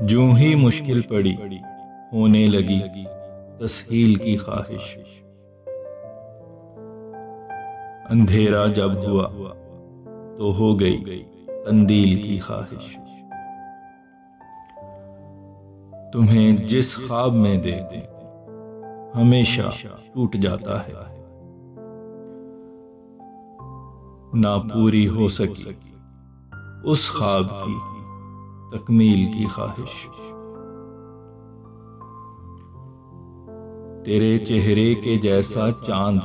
जूं ही मुश्किल पड़ी होने लगी तस्हील की ख्वाहिश। अंधेरा जब हुआ तो हो गई कंदील की ख्वाहिश। तुम्हें जिस ख्वाब में देखूं हमेशा टूट जाता है, ना पूरी हो सकी उस ख्वाब की तकमील की ख्वाहिश। तेरे चेहरे के जैसा चांद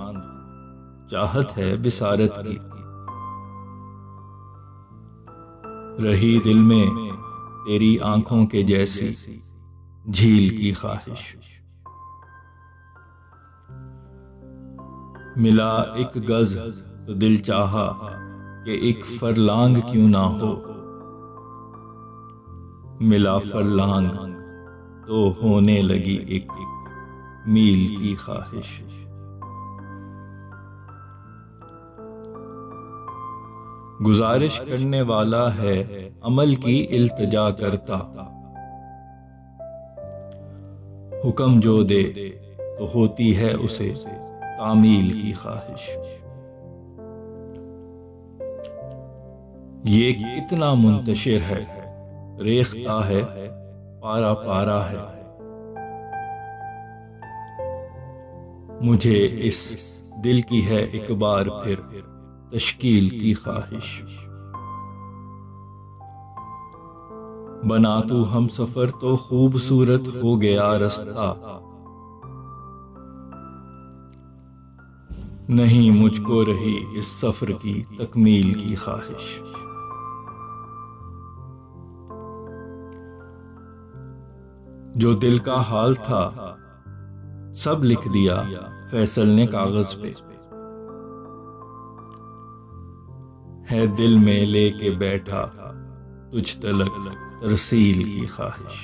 चाहत है बिसारत की, रही दिल में तेरी आंखों के जैसी झील की ख्वाहिश। मिला एक गज तो दिल चाहा कि एक फरलांग क्यों ना हो, मिला फरलांग तो होने लगी एक मील की ख्वाहिश। गुजारिश करने वाला है अमल की इल्तिजा करता, हुक्म जो दे तो होती है उसे तामील की ख्वाहिश। ये कितना मुंतशिर है, रेख्ता है, पारा पारा है, मुझे इस दिल की है एक बार फिर तश्कील की ख्वाहिश। बना तू हम सफर तो खूबसूरत हो गया रास्ता, नहीं मुझको रही इस सफर की तकमील की ख्वाहिश। जो दिल का हाल था सब लिख दिया फैसल ने कागज पे, है दिल में लेके बैठा तुझ तलक तरसील की ख्वाहिश।